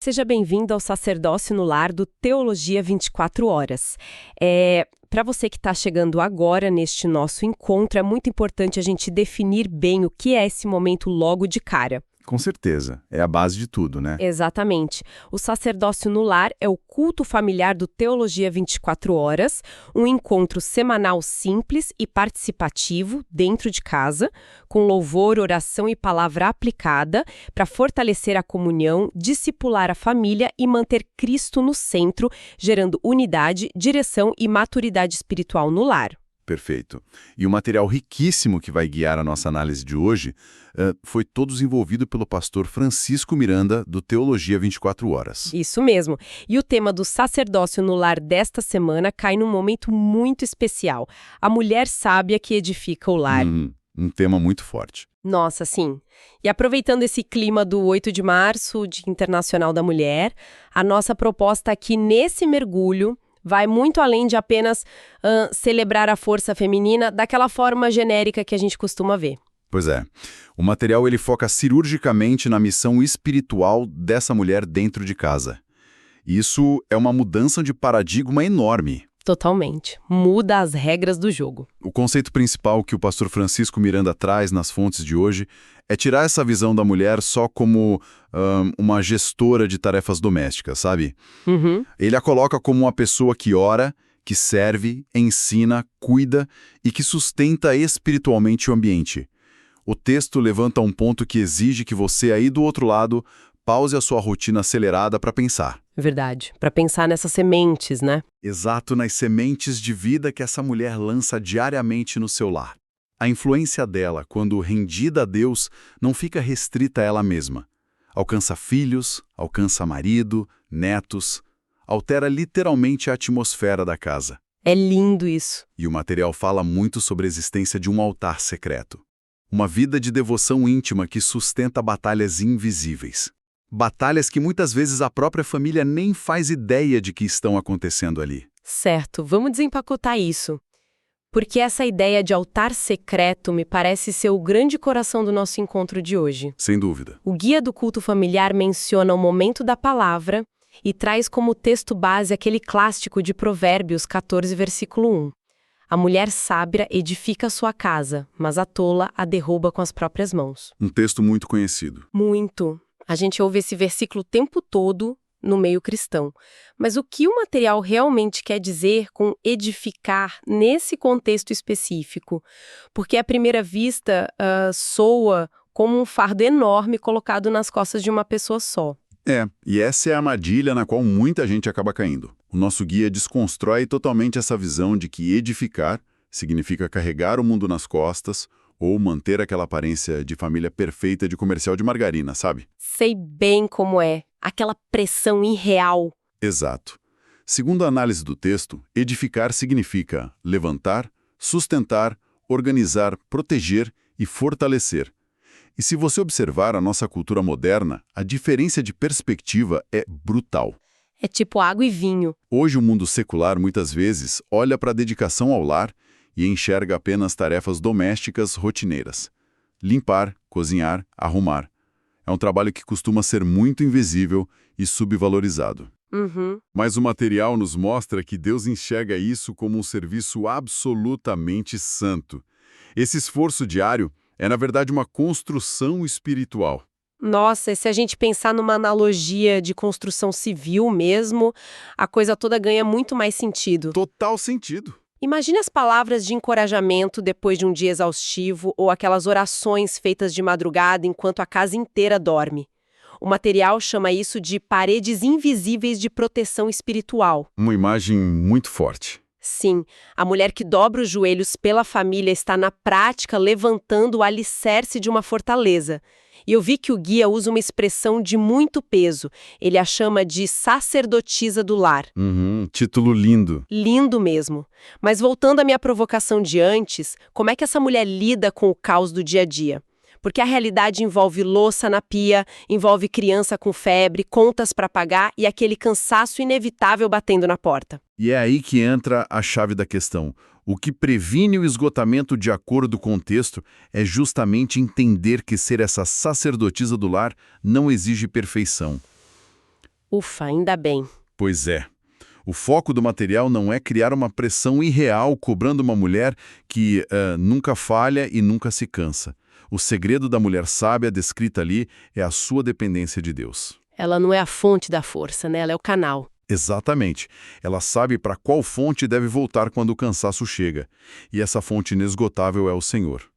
Seja bem-vindo ao Sacerdócio no Lar do Teologia 24 Horas. Para você que está chegando agora neste nosso encontro, é muito importante a gente definir bem o que é esse momento logo de cara. Com certeza, é a base de tudo, né? Exatamente. O Sacerdócio no Lar é o culto familiar do Teologia 24 Horas, um encontro semanal simples e participativo dentro de casa, com louvor, oração e palavra aplicada para fortalecer a comunhão, discipular a família e manter Cristo no centro, gerando unidade, direção e maturidade espiritual no lar. Perfeito. E o material riquíssimo que vai guiar a nossa análise de hoje foi todo desenvolvido pelo pastor Francisco Miranda, do Teologia 24 Horas. Isso mesmo. E o tema do sacerdócio no lar desta semana cai num momento muito especial. A mulher sábia que edifica o lar. Um tema muito forte. Nossa, sim. E aproveitando esse clima do 8 de março, Dia Internacional da Mulher, a nossa proposta aqui nesse mergulho vai muito além de apenas celebrar a força feminina daquela forma genérica que a gente costuma ver. Pois é. O material ele foca cirurgicamente na missão espiritual dessa mulher dentro de casa. Isso é uma mudança de paradigma enorme. Totalmente. Muda as regras do jogo. O conceito principal que o pastor Francisco Miranda traz nas fontes de hoje é tirar essa visão da mulher só como uma gestora de tarefas domésticas, sabe? Uhum. Ele a coloca como uma pessoa que ora, que serve, ensina, cuida e que sustenta espiritualmente o ambiente. O texto levanta um ponto que exige que você aí do outro lado pause a sua rotina acelerada para pensar. Verdade. Para pensar nessas sementes, né? Exato, nas sementes de vida que essa mulher lança diariamente no seu lar. A influência dela, quando rendida a Deus, não fica restrita a ela mesma. Alcança filhos, alcança marido, netos, altera literalmente a atmosfera da casa. É lindo isso. E o material fala muito sobre a existência de um altar secreto. Uma vida de devoção íntima que sustenta batalhas invisíveis. Batalhas que muitas vezes a própria família nem faz ideia de que estão acontecendo ali. Certo, vamos desempacotar isso. Porque essa ideia de altar secreto me parece ser o grande coração do nosso encontro de hoje. Sem dúvida. O Guia do Culto Familiar menciona o momento da palavra e traz como texto base aquele clássico de Provérbios 14, versículo 1. A mulher sábia edifica sua casa, mas a tola a derruba com as próprias mãos. Um texto muito conhecido. Muito. A gente ouve esse versículo o tempo todo no meio cristão. Mas o que o material realmente quer dizer com edificar nesse contexto específico? Porque à primeira vista soa como um fardo enorme colocado nas costas de uma pessoa só. E essa é a armadilha na qual muita gente acaba caindo. O nosso guia desconstrói totalmente essa visão de que edificar significa carregar o mundo nas costas ou manter aquela aparência de família perfeita de comercial de margarina, sabe? Sei bem como é. Aquela pressão irreal. Exato. Segundo a análise do texto, edificar significa levantar, sustentar, organizar, proteger e fortalecer. E se você observar a nossa cultura moderna, a diferença de perspectiva é brutal. É tipo água e vinho. Hoje o mundo secular muitas vezes olha para a dedicação ao lar e enxerga apenas tarefas domésticas rotineiras. Limpar, cozinhar, arrumar. É um trabalho que costuma ser muito invisível e subvalorizado. Uhum. Mas o material nos mostra que Deus enxerga isso como um serviço absolutamente santo. Esse esforço diário é, na verdade, uma construção espiritual. Nossa, e se a gente pensar numa analogia de construção civil mesmo, a coisa toda ganha muito mais sentido. Total sentido. Imagine as palavras de encorajamento depois de um dia exaustivo ou aquelas orações feitas de madrugada enquanto a casa inteira dorme. O material chama isso de paredes invisíveis de proteção espiritual. Uma imagem muito forte. Sim, a mulher que dobra os joelhos pela família está na prática levantando o alicerce de uma fortaleza. E eu vi que o guia usa uma expressão de muito peso. Ele a chama de sacerdotisa do lar. Título lindo. Lindo mesmo. Mas voltando à minha provocação de antes, como é que essa mulher lida com o caos do dia a dia? Porque a realidade envolve louça na pia, envolve criança com febre, contas para pagar e aquele cansaço inevitável batendo na porta. E é aí que entra a chave da questão. O que previne o esgotamento de acordo com o texto é justamente entender que ser essa sacerdotisa do lar não exige perfeição. Ufa, ainda bem. Pois é. O foco do material não é criar uma pressão irreal cobrando uma mulher que nunca falha e nunca se cansa. O segredo da mulher sábia descrita ali é a sua dependência de Deus. Ela não é a fonte da força, né? Ela é o canal. Exatamente. Ela sabe para qual fonte deve voltar quando o cansaço chega. E essa fonte inesgotável é o Senhor.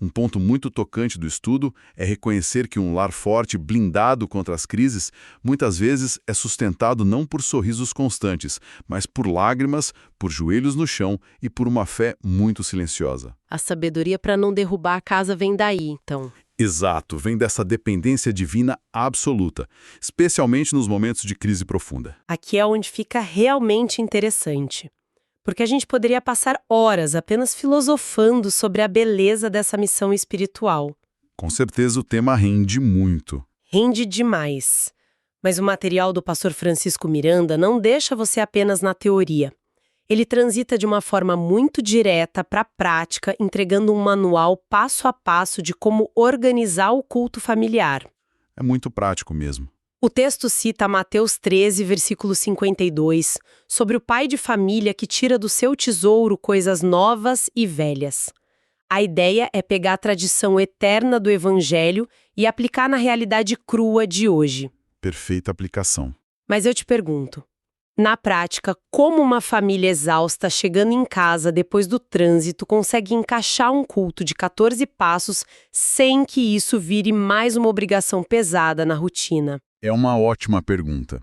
Um ponto muito tocante do estudo é reconhecer que um lar forte, blindado contra as crises, muitas vezes é sustentado não por sorrisos constantes, mas por lágrimas, por joelhos no chão e por uma fé muito silenciosa. A sabedoria para não derrubar a casa vem daí, então. Exato, vem dessa dependência divina absoluta, especialmente nos momentos de crise profunda. Aqui é onde fica realmente interessante. Porque a gente poderia passar horas apenas filosofando sobre a beleza dessa missão espiritual. Com certeza o tema rende muito. Rende demais. Mas o material do pastor Francisco Miranda não deixa você apenas na teoria. Ele transita de uma forma muito direta para a prática, entregando um manual passo a passo de como organizar o culto familiar. É muito prático mesmo. O texto cita Mateus 13, versículo 52, sobre o pai de família que tira do seu tesouro coisas novas e velhas. A ideia é pegar a tradição eterna do Evangelho e aplicar na realidade crua de hoje. Perfeita aplicação. Mas eu te pergunto, na prática, como uma família exausta chegando em casa depois do trânsito consegue encaixar um culto de 14 passos sem que isso vire mais uma obrigação pesada na rotina? É uma ótima pergunta.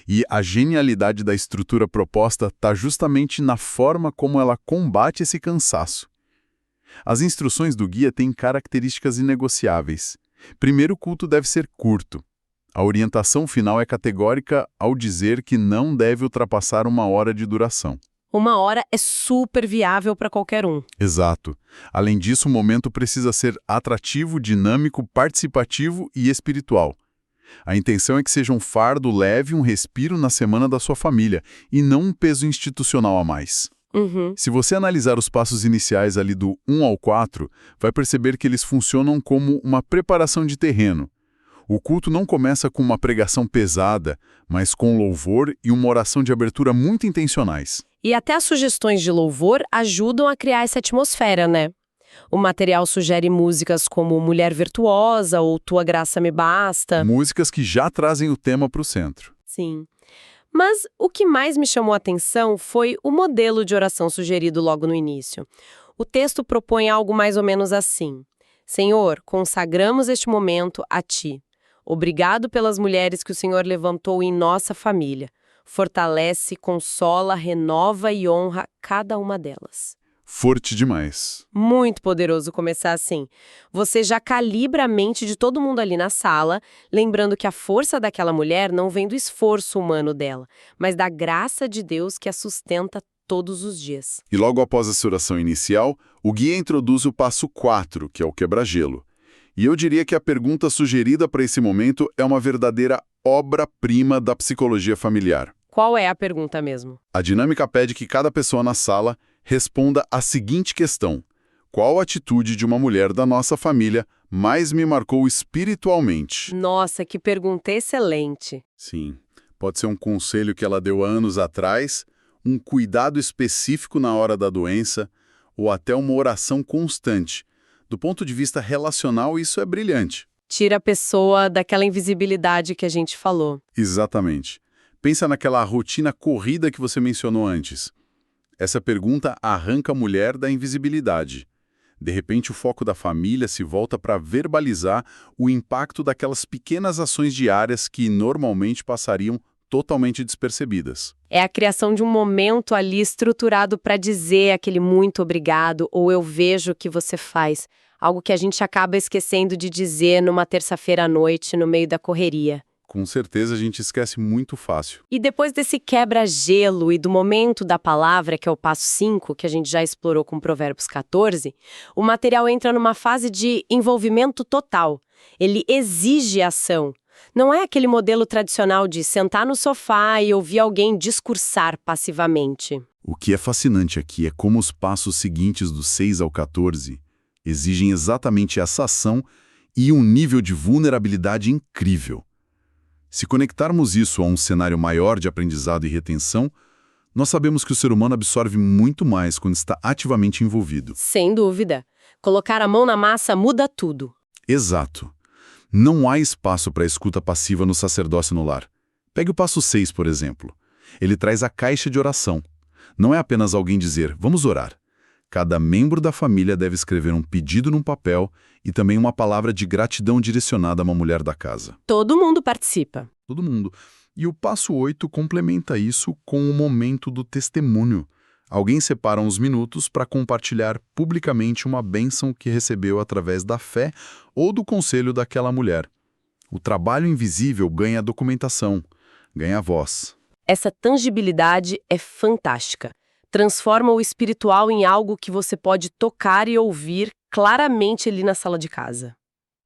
E a genialidade da estrutura proposta está justamente na forma como ela combate esse cansaço. As instruções do guia têm características inegociáveis. Primeiro, o culto deve ser curto. A orientação final é categórica ao dizer que não deve ultrapassar 1 hora de duração. 1 hora é super viável para qualquer um. Exato. Além disso, o momento precisa ser atrativo, dinâmico, participativo e espiritual. A intenção é que seja um fardo leve, um respiro na semana da sua família, e não um peso institucional a mais. Se você analisar os passos iniciais ali do 1 ao 4, vai perceber que eles funcionam como uma preparação de terreno. O culto não começa com uma pregação pesada, mas com louvor e uma oração de abertura muito intencionais. E até as sugestões de louvor ajudam a criar essa atmosfera, né? O material sugere músicas como Mulher Virtuosa ou Tua Graça Me Basta. Músicas que já trazem o tema para o centro. Sim. Mas o que mais me chamou a atenção foi o modelo de oração sugerido logo no início. O texto propõe algo mais ou menos assim: Senhor, consagramos este momento a Ti. Obrigado pelas mulheres que o Senhor levantou em nossa família. Fortalece, consola, renova e honra cada uma delas. Forte demais. Muito poderoso começar assim. Você já calibra a mente de todo mundo ali na sala, lembrando que a força daquela mulher não vem do esforço humano dela, mas da graça de Deus que a sustenta todos os dias. E logo após essa oração inicial, o guia introduz o passo 4, que é o quebra-gelo. E eu diria que a pergunta sugerida para esse momento é uma verdadeira obra-prima da psicologia familiar. Qual é a pergunta mesmo? A dinâmica pede que cada pessoa na sala responda a seguinte questão: qual atitude de uma mulher da nossa família mais me marcou espiritualmente? Nossa, que pergunta excelente! Sim, pode ser um conselho que ela deu há anos atrás, um cuidado específico na hora da doença, ou até uma oração constante. Do ponto de vista relacional, isso é brilhante. Tira a pessoa daquela invisibilidade que a gente falou. Exatamente. Pensa naquela rotina corrida que você mencionou antes. Essa pergunta arranca a mulher da invisibilidade. De repente, o foco da família se volta para verbalizar o impacto daquelas pequenas ações diárias que normalmente passariam totalmente despercebidas. É a criação de um momento ali estruturado para dizer aquele muito obrigado ou eu vejo o que você faz. Algo que a gente acaba esquecendo de dizer numa terça-feira à noite, no meio da correria. Com certeza a gente esquece muito fácil. E depois desse quebra-gelo e do momento da palavra, que é o passo 5, que a gente já explorou com Provérbios 14, o material entra numa fase de envolvimento total. Ele exige ação. Não é aquele modelo tradicional de sentar no sofá e ouvir alguém discursar passivamente. O que é fascinante aqui é como os passos seguintes do 6 ao 14 exigem exatamente essa ação e um nível de vulnerabilidade incrível. Se conectarmos isso a um cenário maior de aprendizado e retenção, nós sabemos que o ser humano absorve muito mais quando está ativamente envolvido. Sem dúvida. Colocar a mão na massa muda tudo. Exato. Não há espaço para escuta passiva no sacerdócio no lar. Pegue o passo 6, por exemplo. Ele traz a caixa de oração. Não é apenas alguém dizer, vamos orar. Cada membro da família deve escrever um pedido num papel e também uma palavra de gratidão direcionada a uma mulher da casa. Todo mundo participa. Todo mundo. E o passo 8 complementa isso com o momento do testemunho. Alguém separa uns minutos para compartilhar publicamente uma bênção que recebeu através da fé ou do conselho daquela mulher. O trabalho invisível ganha documentação, ganha voz. Essa tangibilidade é fantástica. Transforma o espiritual em algo que você pode tocar e ouvir claramente ali na sala de casa.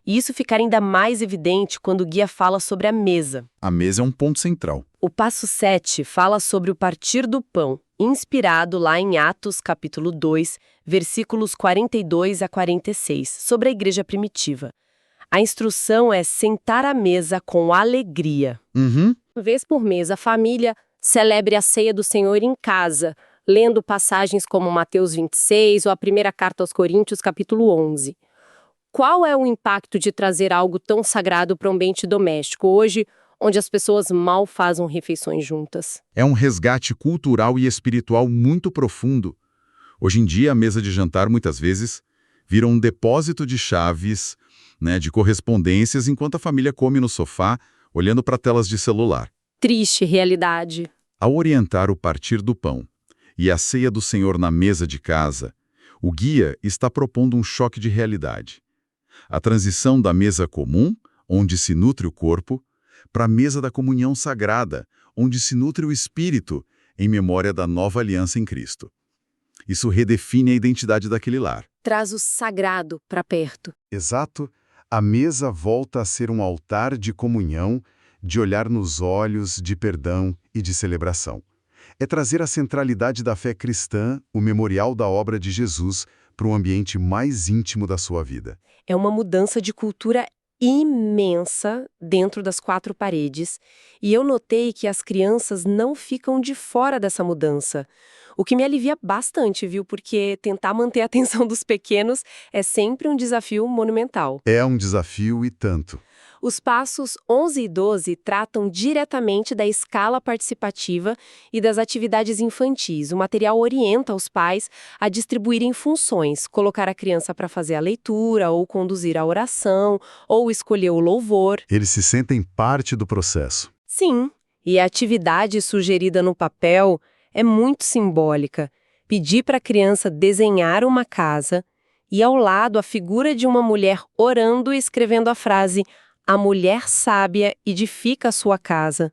E isso fica ainda mais evidente quando o guia fala sobre a mesa. A mesa é um ponto central. O passo 7 fala sobre o partir do pão, inspirado lá em Atos capítulo 2, versículos 42 a 46, sobre a igreja primitiva. A instrução é sentar à mesa com alegria. Uma vez por mês, a família celebre a ceia do Senhor em casa, lendo passagens como Mateus 26 ou a primeira carta aos Coríntios, capítulo 11. Qual é o impacto de trazer algo tão sagrado para o ambiente doméstico hoje, onde as pessoas mal fazem refeições juntas? É um resgate cultural e espiritual muito profundo. Hoje em dia, a mesa de jantar, muitas vezes, vira um depósito de chaves, de correspondências, enquanto a família come no sofá, olhando para telas de celular. Triste realidade. Ao orientar o partir do pão e a ceia do Senhor na mesa de casa, o guia está propondo um choque de realidade. A transição da mesa comum, onde se nutre o corpo, para a mesa da comunhão sagrada, onde se nutre o espírito, em memória da nova aliança em Cristo. Isso redefine a identidade daquele lar. Traz o sagrado para perto. Exato. A mesa volta a ser um altar de comunhão, de olhar nos olhos, de perdão e de celebração. É trazer a centralidade da fé cristã, o memorial da obra de Jesus, para um ambiente mais íntimo da sua vida. É uma mudança de cultura imensa dentro das 4 paredes, e eu notei que as crianças não ficam de fora dessa mudança. O que me alivia bastante, viu? Porque tentar manter a atenção dos pequenos é sempre um desafio monumental. É um desafio e tanto. Os passos 11 e 12 tratam diretamente da escala participativa e das atividades infantis. O material orienta os pais a distribuírem funções, colocar a criança para fazer a leitura, ou conduzir a oração, ou escolher o louvor. Eles se sentem parte do processo. Sim, e a atividade sugerida no papel é muito simbólica. Pedir para a criança desenhar uma casa e, ao lado, a figura de uma mulher orando e escrevendo a frase "A mulher sábia edifica a sua casa".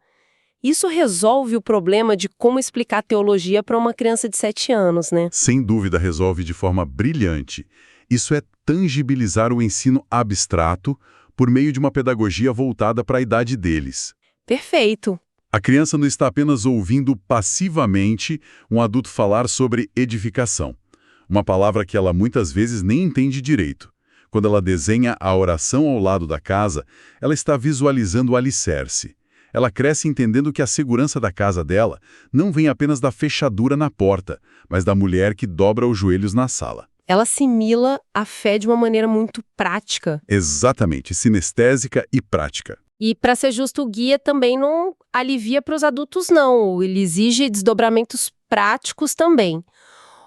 Isso resolve o problema de como explicar teologia para uma criança de 7 anos, né? Sem dúvida, resolve de forma brilhante. Isso é tangibilizar o ensino abstrato por meio de uma pedagogia voltada para a idade deles. Perfeito. A criança não está apenas ouvindo passivamente um adulto falar sobre edificação, uma palavra que ela muitas vezes nem entende direito. Quando ela desenha a oração ao lado da casa, ela está visualizando o alicerce. Ela cresce entendendo que a segurança da casa dela não vem apenas da fechadura na porta, mas da mulher que dobra os joelhos na sala. Ela assimila a fé de uma maneira muito prática. Exatamente, sinestésica e prática. E, para ser justo, o guia também não alivia para os adultos, não. Ele exige desdobramentos práticos também.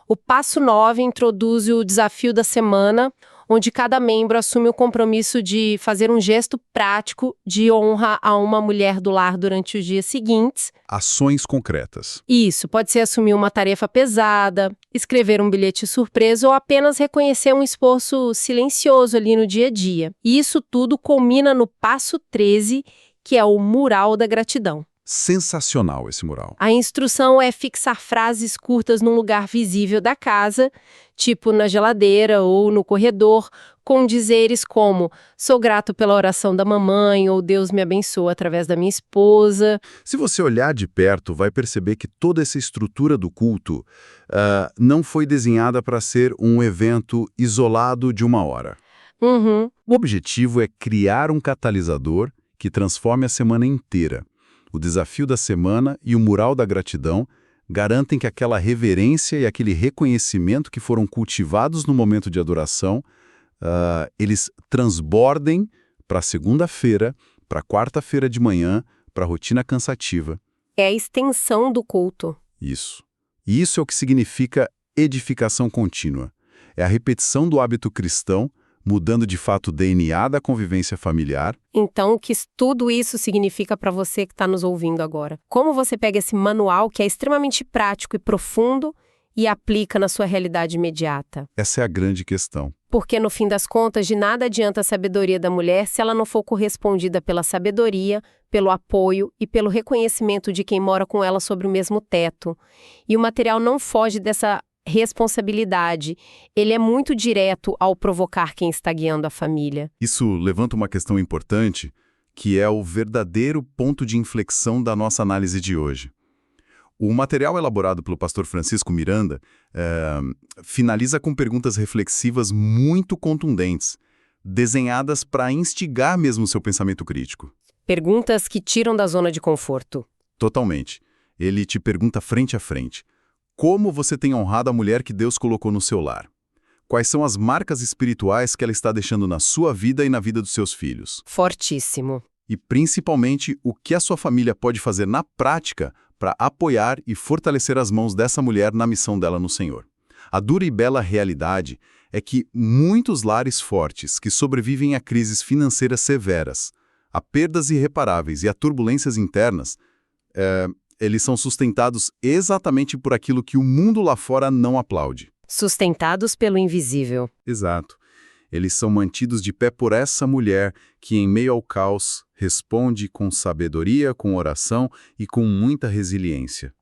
O passo 9 introduz o desafio da semana, onde cada membro assume o compromisso de fazer um gesto prático de honra a uma mulher do lar durante os dias seguintes. Ações concretas. Isso, pode ser assumir uma tarefa pesada, escrever um bilhete surpresa ou apenas reconhecer um esforço silencioso ali no dia a dia. E isso tudo culmina no passo 13, que é o mural da gratidão. Sensacional esse mural. A instrução é fixar frases curtas num lugar visível da casa, tipo na geladeira ou no corredor, com dizeres como "sou grato pela oração da mamãe" ou "Deus me abençoa através da minha esposa". Se você olhar de perto, vai perceber que toda essa estrutura do culto não foi desenhada para ser um evento isolado de uma hora. Uhum. O objetivo é criar um catalisador que transforme a semana inteira. O desafio da semana e o mural da gratidão garantem que aquela reverência e aquele reconhecimento que foram cultivados no momento de adoração, eles transbordem para segunda-feira, para quarta-feira de manhã, para a rotina cansativa. É a extensão do culto. Isso. E isso é o que significa edificação contínua. É a repetição do hábito cristão, mudando de fato o DNA da convivência familiar. Então, o que tudo isso significa para você que está nos ouvindo agora? Como você pega esse manual, que é extremamente prático e profundo, e aplica na sua realidade imediata? Essa é a grande questão. Porque, no fim das contas, de nada adianta a sabedoria da mulher se ela não for correspondida pela sabedoria, pelo apoio e pelo reconhecimento de quem mora com ela sobre o mesmo teto. E o material não foge dessa responsabilidade. Ele é muito direto ao provocar quem está guiando a família. Isso levanta uma questão importante, que é o verdadeiro ponto de inflexão da nossa análise de hoje. O material elaborado pelo pastor Francisco Miranda finaliza com perguntas reflexivas muito contundentes, desenhadas para instigar mesmo seu pensamento crítico. Perguntas que tiram da zona de conforto. Totalmente. Ele te pergunta frente a frente. Como você tem honrado a mulher que Deus colocou no seu lar? Quais são as marcas espirituais que ela está deixando na sua vida e na vida dos seus filhos? Fortíssimo. E, principalmente, o que a sua família pode fazer na prática para apoiar e fortalecer as mãos dessa mulher na missão dela no Senhor. A dura e bela realidade é que muitos lares fortes que sobrevivem a crises financeiras severas, a perdas irreparáveis e a turbulências internas, eles são sustentados exatamente por aquilo que o mundo lá fora não aplaude. Sustentados pelo invisível. Exato. Eles são mantidos de pé por essa mulher que, em meio ao caos, responde com sabedoria, com oração e com muita resiliência.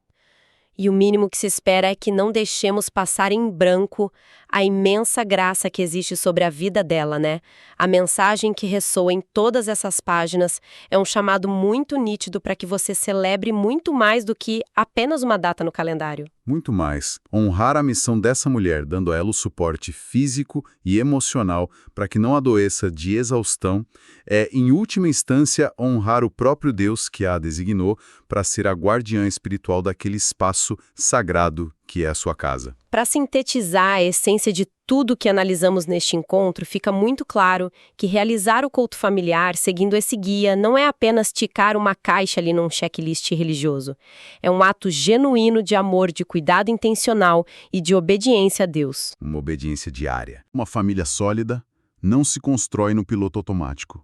E o mínimo que se espera é que não deixemos passar em branco a imensa graça que existe sobre a vida dela, né? A mensagem que ressoa em todas essas páginas é um chamado muito nítido para que você celebre muito mais do que apenas uma data no calendário. Muito mais. Honrar a missão dessa mulher, dando a ela o suporte físico e emocional para que não adoeça de exaustão, é, em última instância, honrar o próprio Deus que a designou para ser a guardiã espiritual daquele espaço sagrado que é a sua casa. Para sintetizar a essência de tudo que analisamos neste encontro, fica muito claro que realizar o culto familiar seguindo esse guia não é apenas ticar uma caixa ali num checklist religioso. É um ato genuíno de amor, de cuidado intencional e de obediência a Deus. Uma obediência diária. Uma família sólida não se constrói no piloto automático.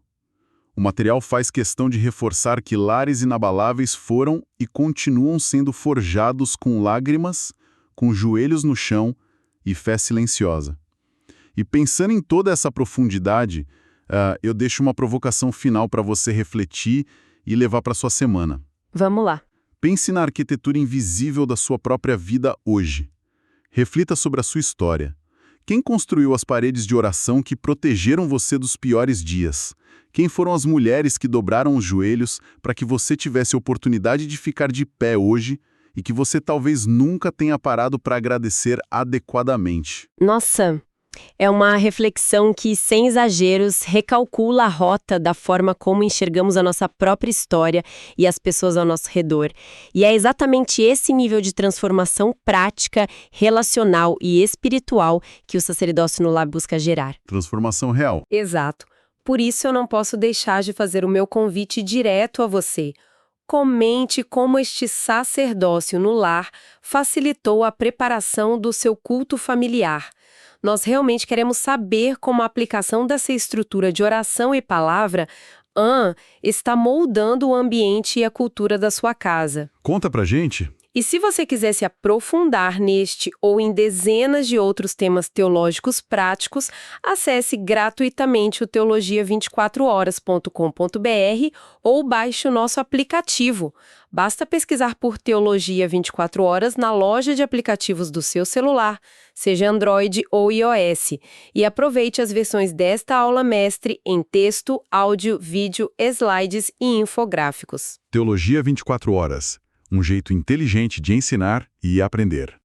O material faz questão de reforçar que lares inabaláveis foram e continuam sendo forjados com lágrimas, com joelhos no chão e fé silenciosa. E pensando em toda essa profundidade, eu deixo uma provocação final para você refletir e levar para sua semana. Vamos lá. Pense na arquitetura invisível da sua própria vida hoje. Reflita sobre a sua história. Quem construiu as paredes de oração que protegeram você dos piores dias? Quem foram as mulheres que dobraram os joelhos para que você tivesse a oportunidade de ficar de pé hoje e que você talvez nunca tenha parado para agradecer adequadamente? Nossa, é uma reflexão que, sem exageros, recalcula a rota da forma como enxergamos a nossa própria história e as pessoas ao nosso redor. E é exatamente esse nível de transformação prática, relacional e espiritual que o sacerdócio no lar busca gerar. Transformação real. Exato. Por isso eu não posso deixar de fazer o meu convite direto a você. Comente como este sacerdócio no lar facilitou a preparação do seu culto familiar. Nós realmente queremos saber como a aplicação dessa estrutura de oração e palavra está moldando o ambiente e a cultura da sua casa. Conta pra gente. E se você quiser se aprofundar neste ou em dezenas de outros temas teológicos práticos, acesse gratuitamente o teologia24horas.com.br ou baixe o nosso aplicativo. Basta pesquisar por Teologia 24 Horas na loja de aplicativos do seu celular, seja Android ou iOS, e aproveite as versões desta aula mestre em texto, áudio, vídeo, slides e infográficos. Teologia 24 Horas. Um jeito inteligente de ensinar e aprender.